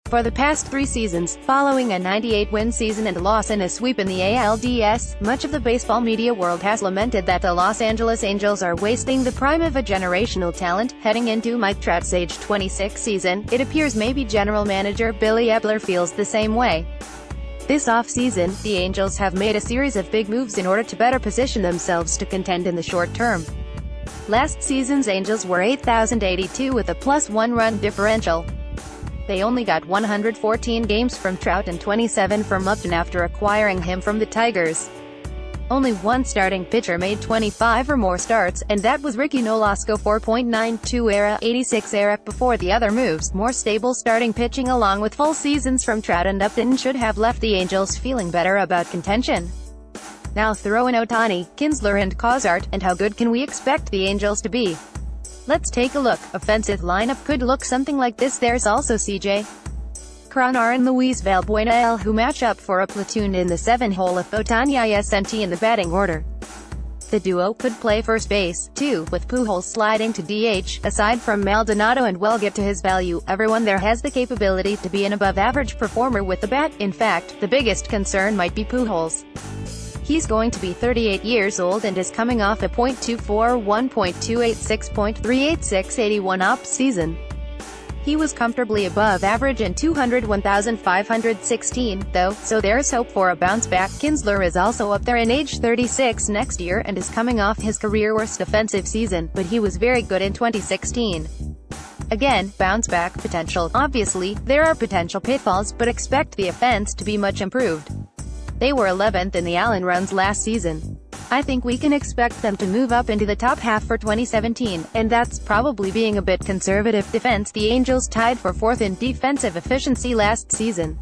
For the past 3 seasons, following a 98-win season and a loss in a sweep in the ALDS, much of the baseball media world has lamented that the Los Angeles Angels are wasting the prime of a generational talent. Heading into Mike Trout's age 26 season, it appears maybe general manager Billy Eppler feels the same way. This offseason, the Angels have made a series of big moves in order to better position themselves to contend in the short term. Last season's Angels were 8,082 with a +1 run differential. They only got 114 games from Trout and 27 from Upton after acquiring him from the Tigers. Only one starting pitcher made 25 or more starts, and that was Ricky Nolasco. 4.92 ERA, 86 ERA. Before the other moves, more stable starting pitching along with full seasons from Trout and Upton should have left the Angels feeling better about contention. Now throw in Ohtani, Kinsler and Cozart, and how good can we expect the Angels to be? Let's take a look. Offensive lineup could look something like this. There's also C.J. Cron and Luis Valbuena who match up for a platoon in the 7-hole if Ohtani isn't in the batting order. The duo could play first base, too, with Pujols sliding to DH. Aside from Maldonado, and we'll get to his value, everyone there has the capability to be an above-average performer with the bat. In fact, the biggest concern might be Pujols. He's going to be 38 years old and is coming off a .241, .286, .386 81 ops season. He was comfortably above average in 201,516, though, so there's hope for a bounce back. Kinsler is also up there in age 36 next year and is coming off his career-worst offensive season, but he was very good in 2016. Again, bounce back potential. Obviously, there are potential pitfalls, but expect the offense to be much improved. They were 11th in the Allen runs last season. I think we can expect them to move up into the top half for 2017, and that's probably being a bit conservative. Defense. The Angels tied for 4th in defensive efficiency last season.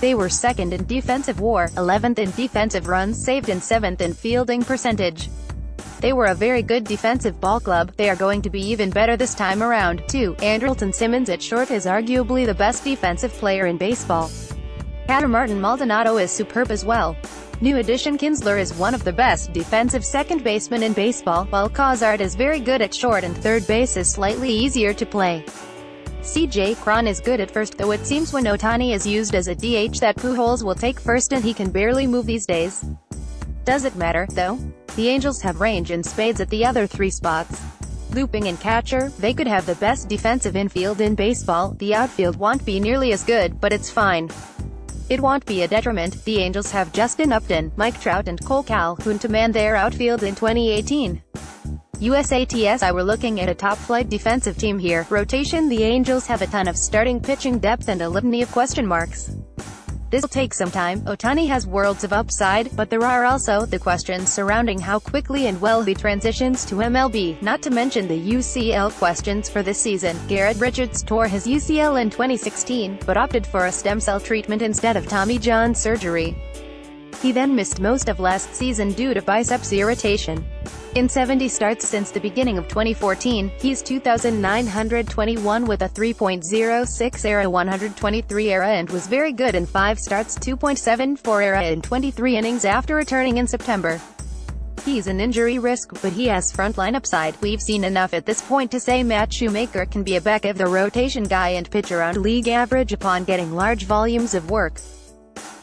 They were 2nd in defensive WAR, 11th in defensive runs saved and 7th in fielding percentage. They were a very good defensive ball club. They are going to be even better this time around, too. Andrelton Simmons at short is arguably the best defensive player in baseball. Catcher Martin Maldonado is superb as well. New addition Kinsler is one of the best defensive second basemen in baseball, while Cozart is very good at short and third base is slightly easier to play. C.J. Cron is good at first, though it seems when Ohtani is used as a DH that Pujols will take first and he can barely move these days. Does it matter, though? The Angels have range in spades at the other 3 spots. Looping and catcher, they could have the best defensive infield in baseball. The outfield won't be nearly as good, but it's fine. It won't be a detriment. The Angels have Justin Upton, Mike Trout and Cole Calhoun to man their outfield in 2018. USATS. We're looking at a top-flight defensive team here. Rotation. The Angels have a ton of starting pitching depth and a litany of question marks. This'll take some time. Ohtani has worlds of upside, but there are also the questions surrounding how quickly and well he transitions to MLB, not to mention the UCL questions for this season. Garrett Richards tore his UCL in 2016, but opted for a stem cell treatment instead of Tommy John surgery. He then missed most of last season due to biceps irritation. In 70 starts since the beginning of 2014, he's 2,921 with a 3.06 ERA, 123 ERA, and was very good in 5 starts, 2.74 ERA in 23 innings after returning in September. He's an injury risk, but he has frontline upside. We've seen enough at this point to say Matt Shoemaker can be a back of the rotation guy and pitch around league average upon getting large volumes of work.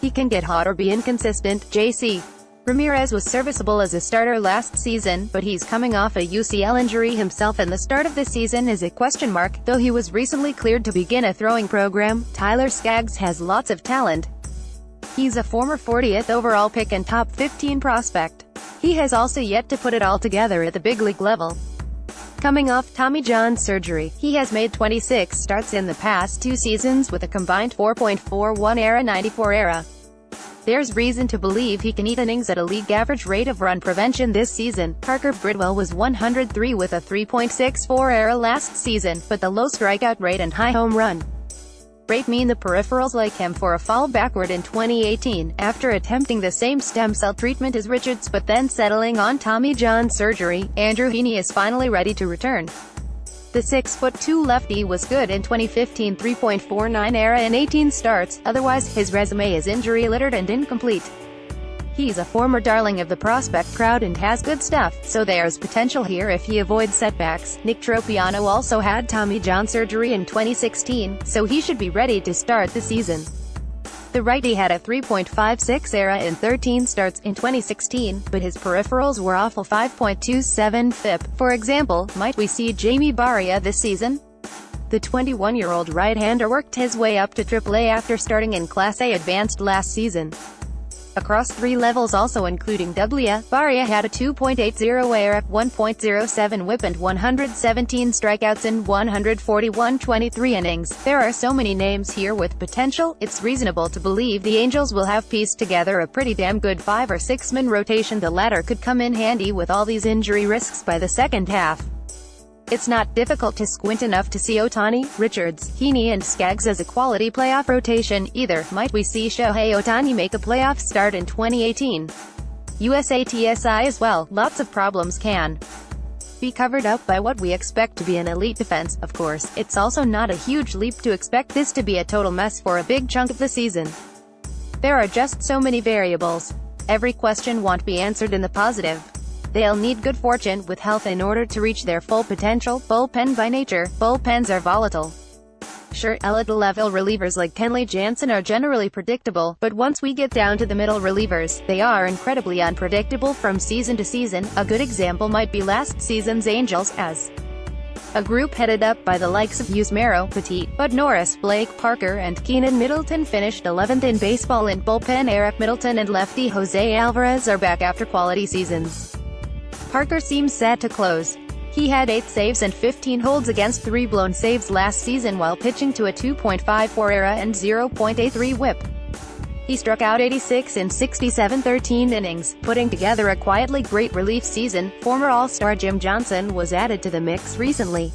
He can get hot or be inconsistent. J.C. Ramirez was serviceable as a starter last season, but he's coming off a UCL injury himself and the start of this season is a question mark, though he was recently cleared to begin a throwing program. Tyler Skaggs has lots of talent. He's a former 40th overall pick and top 15 prospect. He has also yet to put it all together at the big league level. Coming off Tommy John surgery, he has made 26 starts in the past 2 seasons with a combined 4.41 ERA, 94 ERA. There's reason to believe he can eat innings at a league average rate of run prevention this season. Parker Bridwell was 103 with a 3.64 ERA last season, but the low strikeout rate and high home run rate mean the peripherals like him for a fall backward in 2018, after attempting the same stem cell treatment as Richards but then settling on Tommy John surgery. Andrew Heaney is finally ready to return. The 6'2" lefty was good in 2015, 3.49 ERA in 18 starts, otherwise, his resume is injury-littered and incomplete. He's a former darling of the prospect crowd and has good stuff, so there's potential here if he avoids setbacks. Nick Tropiano also had Tommy John surgery in 2016, so he should be ready to start the season. The righty had a 3.56 ERA in 13 starts in 2016, but his peripherals were awful. 5.27 FIP. For example, might we see Jamie Barria this season? The 21-year-old right-hander worked his way up to AAA after starting in Class A Advanced last season. Across 3 levels also including AA, Barria had a 2.80 ERA, 1.07 WHIP and 117 strikeouts in 141 innings. There are so many names here with potential, it's reasonable to believe the Angels will have pieced together a pretty damn good 5 or 6-man rotation. The latter could come in handy with all these injury risks by the second half. It's not difficult to squint enough to see Ohtani, Richards, Heaney and Skaggs as a quality playoff rotation, either. Might we see Shohei Ohtani make a playoff start in 2018? USATSI as well. Lots of problems can be covered up by what we expect to be an elite defense, of course. It's also not a huge leap to expect this to be a total mess for a big chunk of the season. There are just so many variables. Every question won't be answered in the positive. They'll need good fortune with health in order to reach their full potential. Bullpen by nature, bullpens are volatile. Sure, elite-level relievers like Kenley Jansen are generally predictable, but once we get down to the middle relievers, they are incredibly unpredictable from season to season. A good example might be last season's Angels, as a group headed up by the likes of Yusmeiro, Petit, Bud Norris, Blake Parker and Keenan Middleton finished 11th in baseball in bullpen era. Middleton and lefty Jose Alvarez are back after quality seasons. Parker seems set to close. He had 8 saves and 15 holds against 3 blown saves last season while pitching to a 2.54 ERA and 0.83 WHIP. He struck out 86 in 67 13 innings, putting together a quietly great relief season. Former All-Star Jim Johnson was added to the mix recently.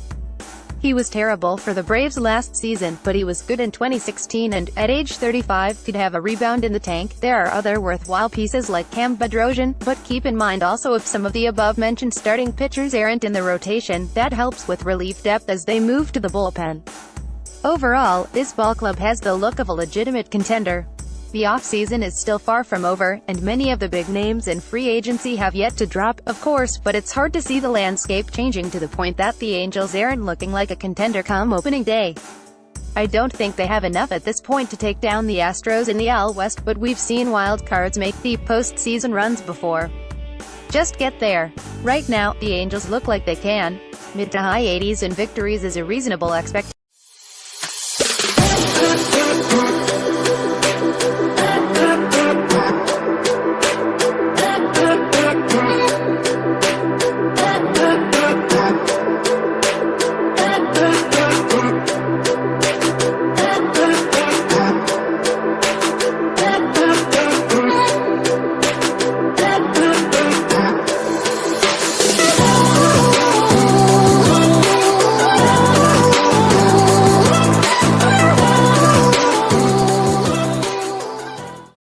He was terrible for the Braves last season, but he was good in 2016 and, at age 35, could have a rebound in the tank. There are other worthwhile pieces like Cam Bedrosian, but keep in mind also if some of the above-mentioned starting pitchers aren't in the rotation, that helps with relief depth as they move to the bullpen. Overall, this ballclub has the look of a legitimate contender. The offseason is still far from over, and many of the big names in free agency have yet to drop, of course, but it's hard to see the landscape changing to the point that the Angels aren't looking like a contender come opening day. I don't think they have enough at this point to take down the Astros in the AL West, but we've seen wild cards make deep postseason runs before. Just get there. Right now, the Angels look like they can. Mid to high 80s in victories is a reasonable expectation.